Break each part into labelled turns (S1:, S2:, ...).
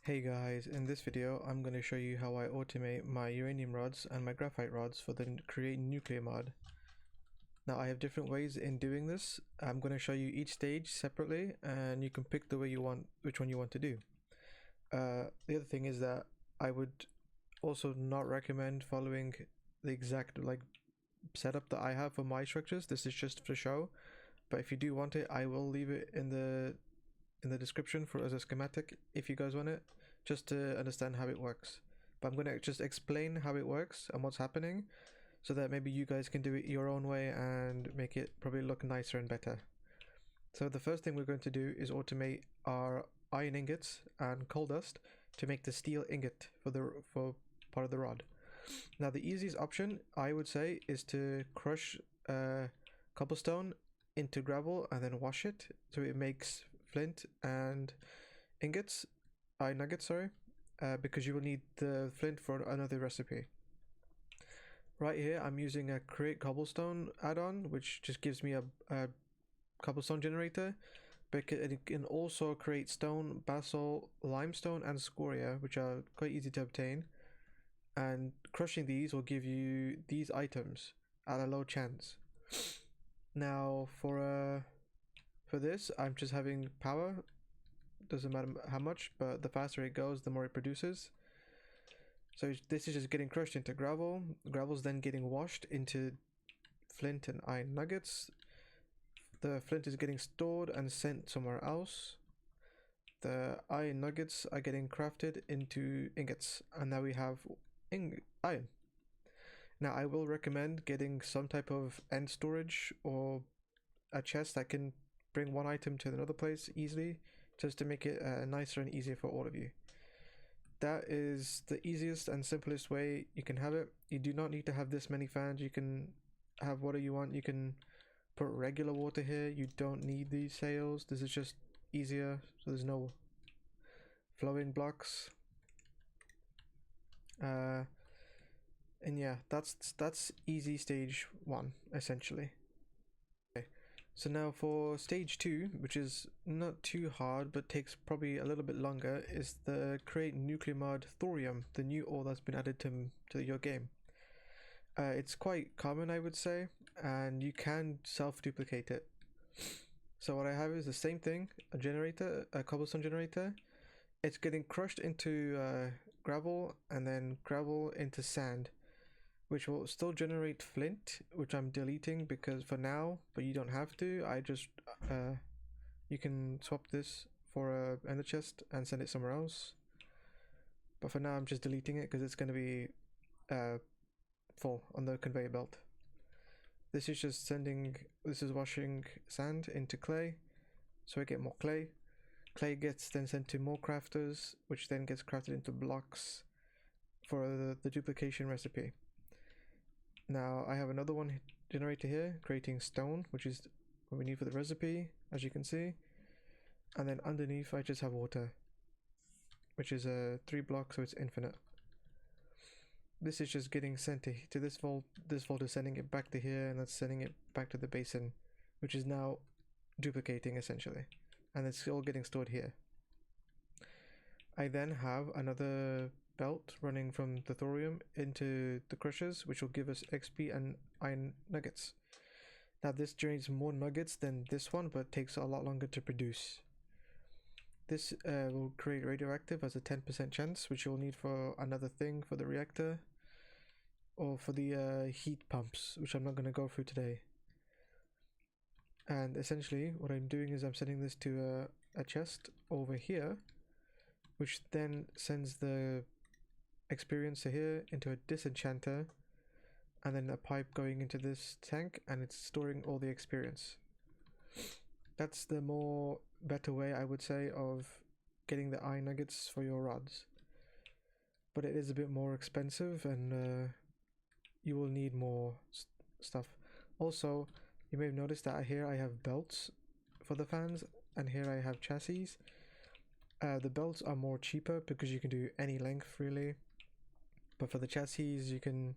S1: Hey guys, in this video I'm going to show you how I automate my uranium rods and my graphite rods for the create nuclear mod. Now I have different ways in doing this. I'm going to show you each stage separately and you can pick the way you want, which one you want to do. The other thing is that I would also not recommend following the exact setup that I have for my structures. This is just for show, but if you do want it I will leave it in the description for as a schematic if you guys want it, just to understand how it works. But I'm gonna just explain how it works and what's happening so that maybe you guys can do it your own way and make it probably look nicer and better. So the first thing we're going to do is automate our iron ingots and coal dust to make the steel ingot for part of the rod. Now the easiest option I would say is to crush cobblestone into gravel and then wash it so it makes flint and ingots, iron nuggets, sorry, because you will need the flint for another recipe. Right here I'm using a create cobblestone add-on, which just gives me a cobblestone generator, but it can also create stone, basalt, limestone and scoria, which are quite easy to obtain, and crushing these will give you these items at a low chance. Now for this I'm just having power, doesn't matter how much, but the faster it goes the more it produces. So this is just getting crushed into gravel. Gravel's then getting washed into flint and iron nuggets. The flint is getting stored and sent somewhere else. The iron nuggets are getting crafted into ingots, and now we have iron. Now I will recommend getting some type of end storage or a chest that can bring one item to another place easily, just to make it nicer and easier for all of you. That is the easiest and simplest way you can have it. You do not need to have this many fans. You can have whatever you want. You can put regular water here. You don't need these sails. This is just easier, so there's no flowing blocks. And yeah, that's easy stage 1 essentially. Okay. So now for stage 2, which is not too hard but takes probably a little bit longer, is the create nuclear mod thorium, the new ore that's been added to your game. It's quite common, I would say, and you can self-duplicate it. So what I have is the same thing, a generator, a cobblestone generator. It's getting crushed into gravel and then gravel into sand, which will still generate flint, which I'm deleting because for now, but you don't have to. I just you can swap this for a ender chest and send it somewhere else, but for now I'm just deleting it because it's going to be full on the conveyor belt. This is just this is washing sand into clay, so I get more clay. Clay gets then sent to more crafters, which then gets crafted into blocks for the duplication recipe. Now I have another one generator here, creating stone, which is what we need for the recipe, as you can see. And then underneath I just have water, which is a 3 block, so it's infinite. This is just getting sent to this vault. This vault is sending it back to here, and that's sending it back to the basin, which is now duplicating essentially, and it's all getting stored here. I then have another belt running from the thorium into the crushers, which will give us XP and iron nuggets. Now this generates more nuggets than this one, but takes a lot longer to produce. This will create radioactive as a 10% chance, which you'll need for another thing for the reactor, or for the heat pumps, which I'm not going to go through today. And essentially what I'm doing is I'm sending this to a chest over here, which then sends the experiencer here into a disenchanter, and then a pipe going into this tank, and it's storing all the experience. That's the more better way, I would say, of getting the iron nuggets for your rods, but it is a bit more expensive, and you will need more stuff. Also, you may have noticed that here I have belts for the fans, and here I have chassis. The belts are more cheaper because you can do any length really, but for the chassis you can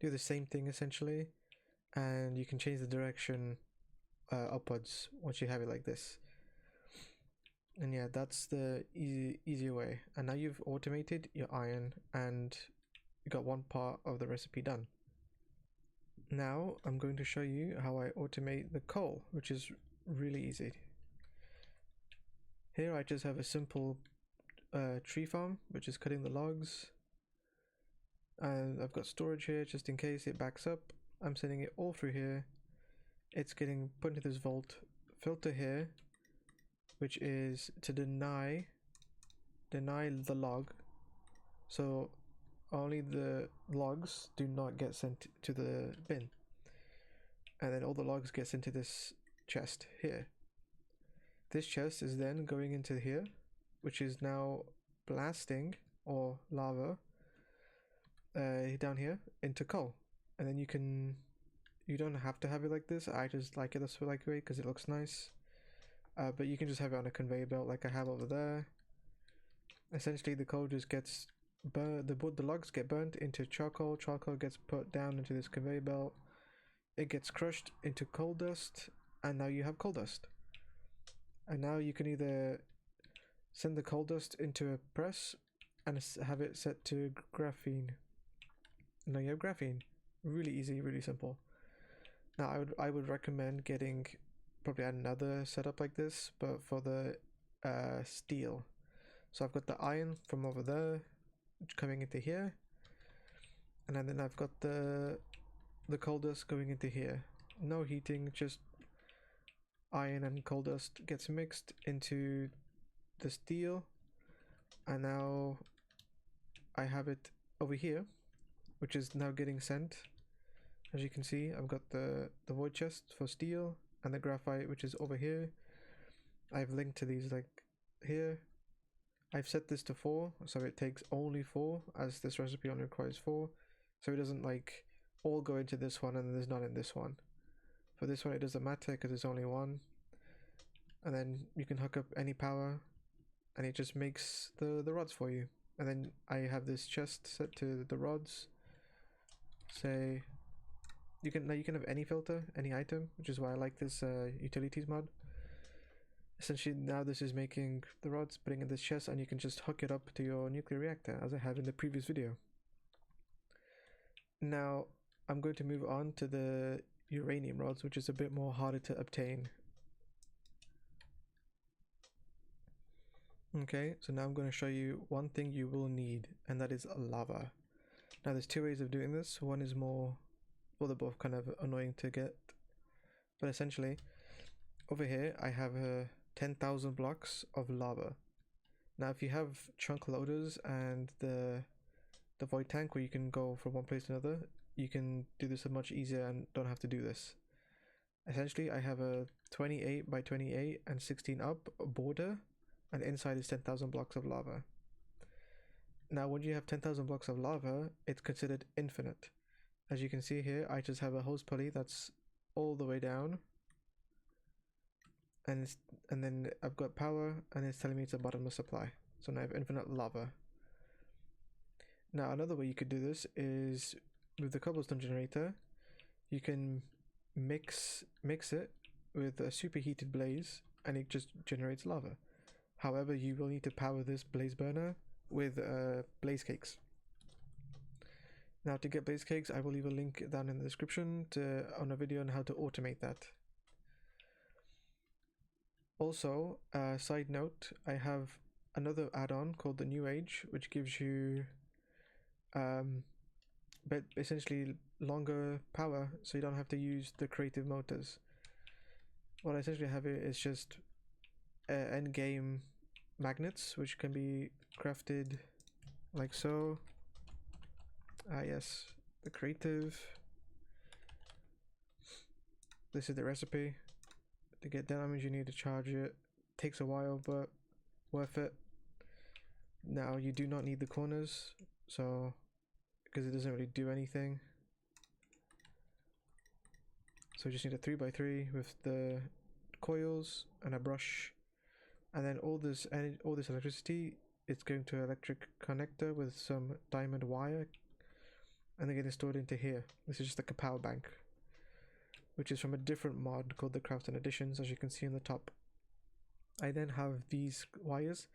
S1: do the same thing essentially, and you can change the direction upwards once you have it like this. And yeah, that's the easier way. And now you've automated your iron and you got one part of the recipe done. Now I'm going to show you how I automate the coal, which is really easy. Here I just have a simple tree farm, which is cutting the logs. And I've got storage here just in case it backs up. I'm sending it all through here. It's getting put into this vault filter here, which is to deny the log. So only the logs do not get sent to the bin. And then all the logs get into this chest here. This chest is then going into here, which is now blasting or lava down here into coal. And then you don't have to have it like this. I just like it this way because it looks nice. But you can just have it on a conveyor belt like I have over there. Essentially the coal just gets burnt, the logs get burnt into charcoal. Charcoal gets put down into this conveyor belt. It gets crushed into coal dust, and now you have coal dust. And now you can either send the coal dust into a press and have it set to graphene. And now you have graphene. Really easy, really simple. Now I would recommend getting probably another setup like this, but for the steel. So I've got the iron from over there coming into here, and then I've got the coal dust going into here. No heating, just iron and coal dust gets mixed into the steel, and now I have it over here, which is now getting sent. As you can see, I've got the void chest for steel and the graphite, which is over here. I've linked to these like here. I've set this to 4, so it takes only 4, as this recipe only requires 4, so it doesn't like all go into this one and there's none in this one. For this one it doesn't matter because there's only one, and then you can hook up any power and it just makes the rods for you. And then I have this chest set to the rods. Say you can have any filter, any item, which is why I like this utilities mod. Essentially now this is making the rods, putting in this chest, and you can just hook it up to your nuclear reactor as I have in the previous video. Now I'm going to move on to the uranium rods, which is a bit more harder to obtain. Okay, so now I'm going to show you one thing you will need, and that is lava. Now there's 2 ways of doing this. One is more, well, they're both kind of annoying to get, but essentially over here I have 10,000 blocks of lava. Now if you have chunk loaders and the void tank where you can go from one place to another, you can do this much easier and don't have to do this. Essentially I have a 28 by 28 and 16 up border, and inside is 10,000 blocks of lava. Now when you have 10,000 blocks of lava, it's considered infinite. As you can see here, I just have a hose pulley that's all the way down, and then I've got power, and it's telling me it's a bottomless supply. So now I have infinite lava. Now another way you could do this is with the cobblestone generator. You can mix it with a superheated blaze, and it just generates lava. However, you will need to power this blaze burner with blaze cakes. Now to get blaze cakes, I will leave a link down in the description on a video on how to automate that. Also, side note, I have another add-on called the New Age, which gives you but essentially longer power, so you don't have to use the creative motors. What I essentially have here is just end game magnets, which can be crafted like so. Yes, the creative. This is the recipe. To get damage you need to charge it. Takes a while, but worth it. Now you do not need the corners, so because it doesn't really do anything. So you just need a 3x3 with the coils and a brush, and then all this electricity, it's going to an electric connector with some diamond wire, and they're getting stored into here. This is just like a power bank, which is from a different mod called the Craftsman Editions, as you can see on the top. I then have these wires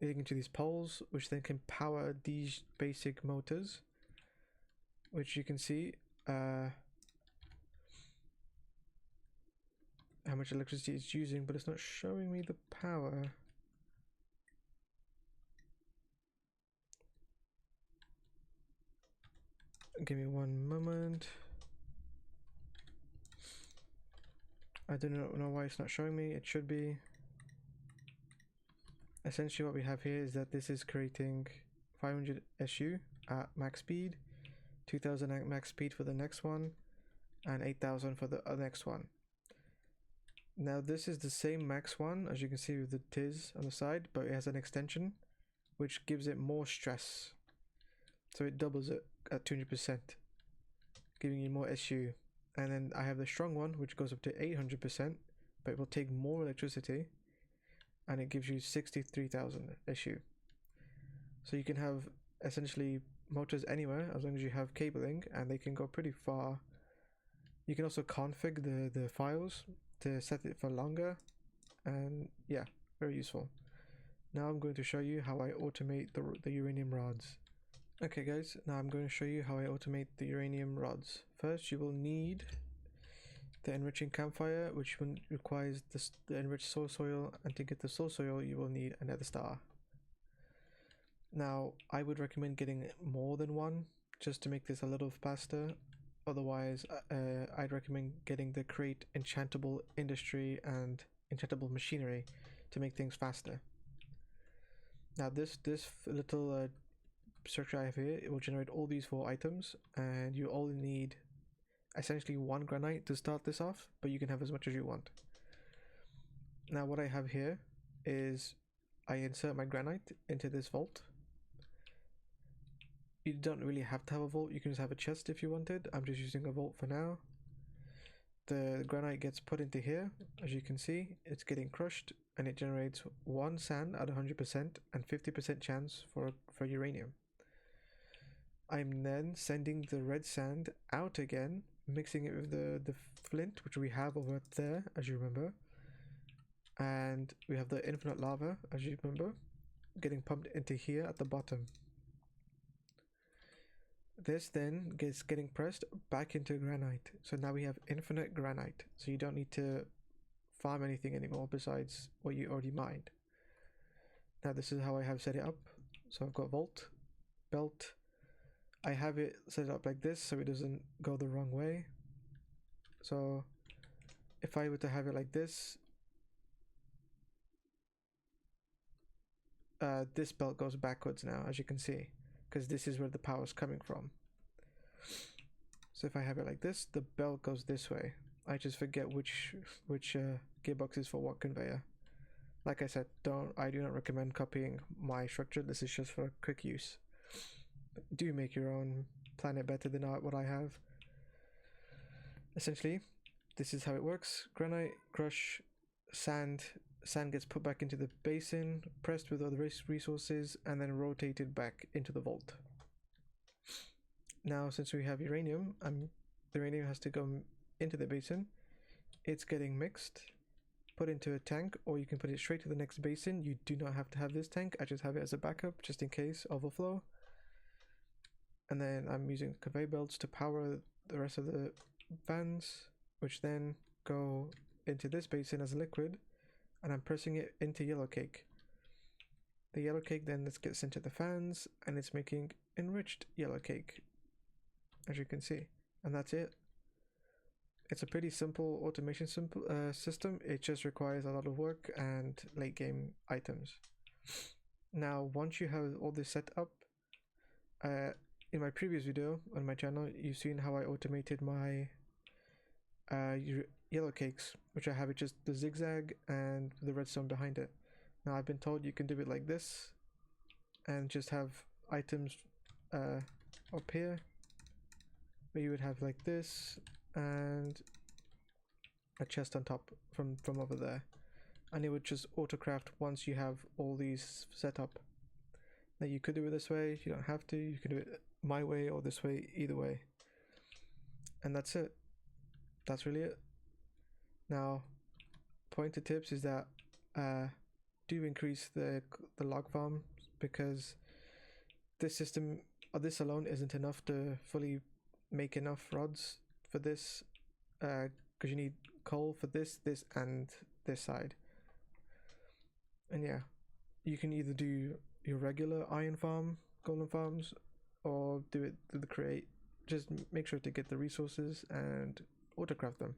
S1: leading into these poles, which then can power these basic motors, which you can see how much electricity it's using, but it's not showing me the power. Give me one moment. I don't know why it's not showing me. It should be. Essentially what we have here is that this is creating 500 SU at max speed, 2000 at max speed for the next one, and 8000 for the next one. Now this is the same max one, as you can see with the TIS on the side, but it has an extension which gives it more stress. So it doubles it at 200%, giving you more SU. And then I have the strong one, which goes up to 800%, but it will take more electricity, and it gives you 63,000 SU. So you can have essentially motors anywhere as long as you have cabling, and they can go pretty far. You can also config the files to set it for longer, and yeah, very useful. Now I'm going to show you how I automate the uranium rods. Okay guys, now I'm going to show you how I automate the uranium rods. First you will need the enriching campfire, which requires the enriched source oil, and to get the source oil you will need another star. Now I would recommend getting more than one just to make this a little faster. Otherwise I'd recommend getting the Create enchantable industry and enchantable machinery to make things faster. Now this little structure I have here, it will generate all these 4 items, and you only need essentially 1 granite to start this off, but you can have as much as you want. Now what I have here is I insert my granite into this vault. You don't really have to have a vault, you can just have a chest if you wanted. I'm just using a vault for now. The granite gets put into here. As you can see, it's getting crushed, and it generates 1 sand at 100% and 50% chance for uranium. I'm then sending the red sand out again, mixing it with the flint, which we have over there, as you remember. And we have the infinite lava, as you remember, getting pumped into here at the bottom. This then gets getting pressed back into granite. So now we have infinite granite. So you don't need to farm anything anymore besides what you already mined. Now this is how I have set it up. So I've got vault, belt. I have it set up like this so it doesn't go the wrong way. So if I were to have it like this, this belt goes backwards now, as you can see, because this is where the power is coming from. So if I have it like this, the belt goes this way. I just forget which gearbox is for what conveyor. Like I said, I do not recommend copying my structure. This is just for quick use. Do make your own, plan it better than what I have. Essentially, this is how it works. Granite, crush, sand gets put back into the basin, pressed with other resources, and then rotated back into the vault. Now since we have uranium, the uranium has to go into the basin. It's getting mixed, put into a tank, or you can put it straight to the next basin. You do not have to have this tank. I just have it as a backup just in case overflow. And then I'm using conveyor belts to power the rest of the fans, which then go into this basin as a liquid, and I'm pressing it into yellow cake. The yellow cake then gets into the fans, and it's making enriched yellow cake, as you can see. And that's it. It's a pretty simple automation system. It just requires a lot of work and late game items. Now once you have all this set up, in my previous video on my channel, you've seen how I automated my yellow cakes, which I have it just the zigzag and the redstone behind it. Now I've been told you can do it like this and just have items up here, where you would have like this and a chest on top from over there, and it would just autocraft once you have all these set up. Now you could do it this way, you don't have to, you can do it my way or this way, either way. And that's it. That's really it. Now, pointed tips is that do increase the log farm, because this system or this alone isn't enough to fully make enough rods for this, because you need coal for this, and this side. And yeah, you can either do your regular iron farm, golden farms, or do it through the create. Just make sure to get the resources and autocraft them.